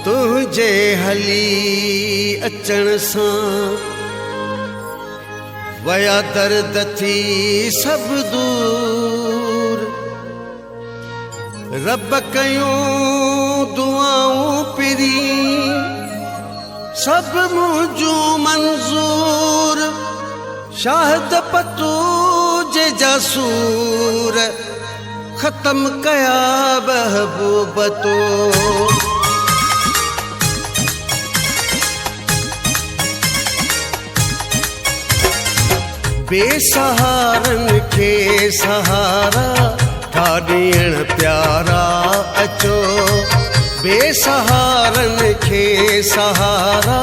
तुझे हली अचण सां वया दर्द थी सब दूर। रब कयूं दुआऊं पिरी सब मुझूं मंजूर। शाहद पतू जे जासूर खत्म कया महबूब तो। बेसहारन के सहारा था ॾियण प्यारा अचो। बेसहारन के सहारा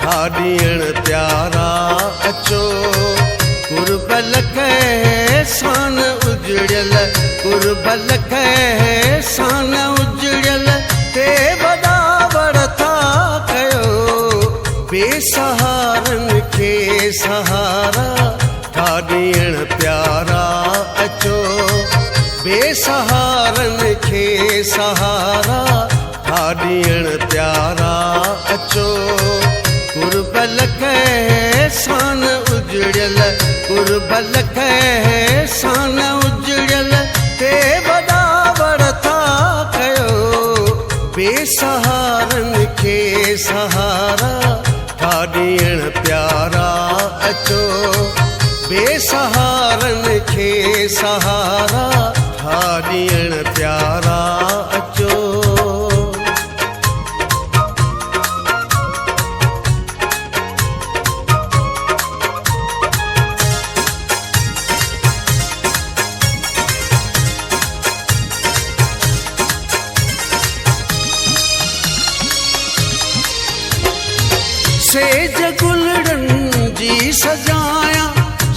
था ॾियण प्यारा अचो। कुर्बल कै सान उजड़ियल कुर्बल कै सान उजड़ियल ते वॾा वरता कयो। बेसहारन के सहारा था ॾियण प्यारा अचो। बेसहारन के सहारा था ॾियण प्यारा अचो। कुर्बल कै सान उजड़ियल कुर्बल कै सान उजड़ियल ते वॾा वरता कयो। बेसहारन के सहारा था ॾियण प्यारा अचो। बेसहारन के सहारा था ॾियण प्यारा अचो। सेज गुलड़न जी सजाया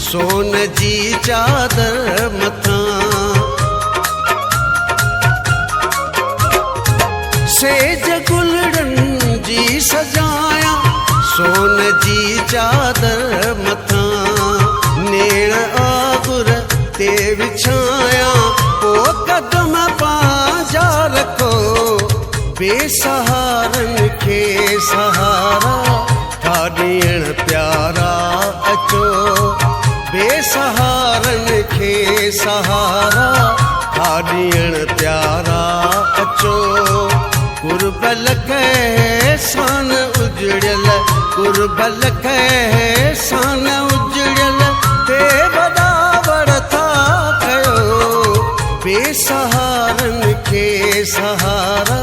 सोन जी चादर मथां। सेज गुलड़न जी सजाया सोन जी चादर मथां। नेण आगुर ते विछाया पो कदम पांजा रखो। बेसहारन के सहारा था ॾियण प्यारा अचो। बेसहारन के सहारा था ॾियण प्यारा अचो। कुर्बल कै सान उजड़ियल कुर्बल कै सान उजड़ियल ते वॾा वरता कयो। बेसहारन के सहारा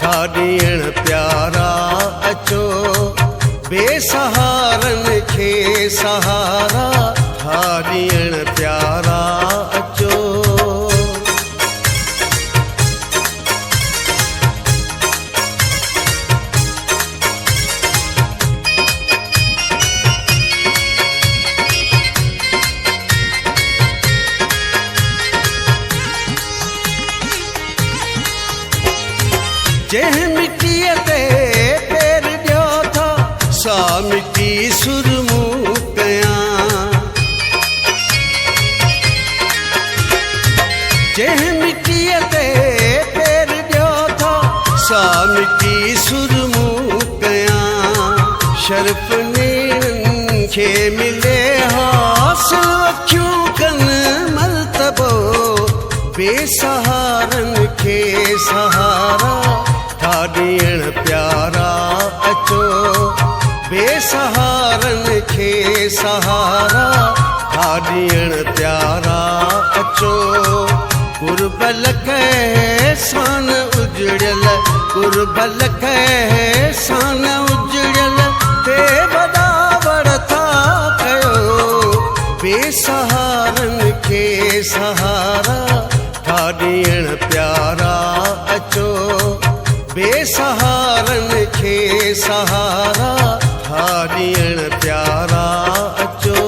था ॾियण प्यारा अचो। बेसहारन के सहारा था ॾियण प्यारा अचो। जंहिं मिटीअ ते पेर ॾियो था सा मिटी सुरमू कयां। जंहिं मिटीअ ते पेर ॾियो था सा मिटी सुरमू कयां। शर्फ नेणनि खे मिले हासिल अखियूं कनि मर्तबो। बेसहारन के सहारा था ॾियण प्यारा अचो। बेसहारन के सहारा था ॾियण प्यारा अचो। कुर्बल कै सान उजड़ियल कुर्बल कै सान उजड़ियल ते वॾा वरता कयो। बेसहारन के सहारा था ॾियण प्यारा अचो। बेसहारन के सहारा था ॾियण प्यारा अचो।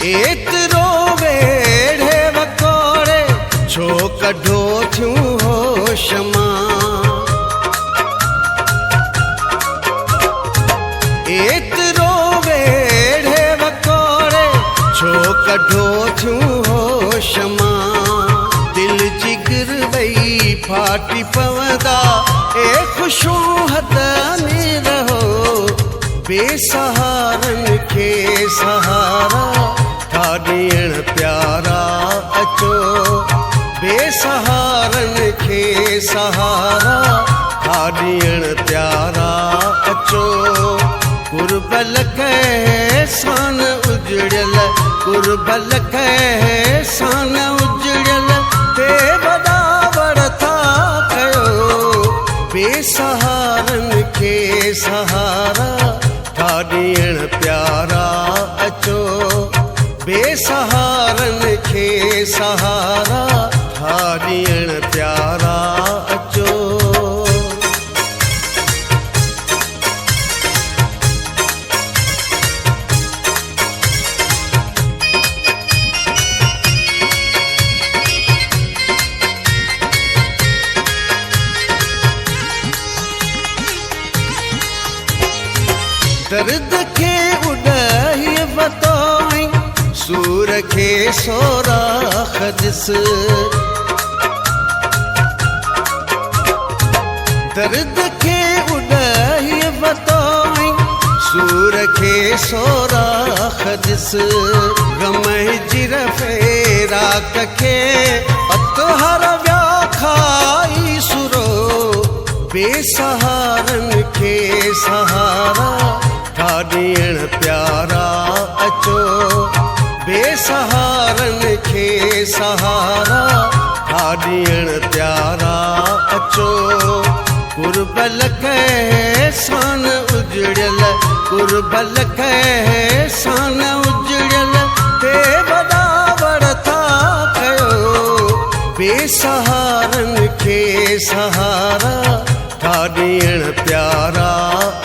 एतिरो वेढ़े वकोड़े छो कढो होश मां। एतिरो वेड़े वकोड़े छो कढो थियूं होश मां। दिल जिगर वई फाटी पवंदा ए ख़ुशूं हद में रहो। बेसहारनि खे सहारा था ॾियण प्यारा अचो। बेसहारनि खे सहारा था ॾियण प्यारा अचो। कुर्बल कै सान उजड़ियल कुर्बल कै सान उजड़ियल ते वॾा वरता कयो। बेसहारनि खे सहारा था ॾियण प्यारा अचो। बेसहारनि खे सहारा था ॾियण प्यारा अचो। दर्द खे उॾाई वतोई सूर खे सोराख़ ॾिस। दर्द खे उॾाई वतोई सूर खे सोराख़ ॾिस। ग़म हिजर फेराक खे अतहर विया खाई सुरो। बेसहारनि खे सहारा था ॾियण प्यारा अचो। बेसहारनि खे सहारा था ॾियण प्यारा अचो। कुर्बल कै सान उजड़ियल कुर्बल कै सान उजड़ियल ते वॾा वरता कयो। बेसहारनि खे सहारा था ॾियण प्यारा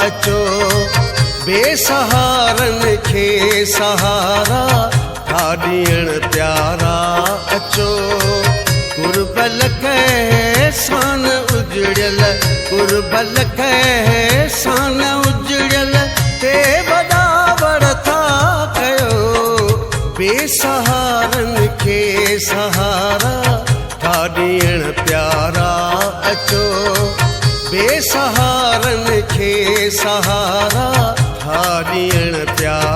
अचो। बेसहारनि खे सहारा था ॾियण प्यारा अचो। कुर्बल कै सान उजड़ियल कुर्बल कै सान उजड़ियल ते वॾा वरता कयो। बेसहारनि खे सहारा था ॾियण प्यारा अचो। बेसहारनि खे सहारा था ॾियण प्यारा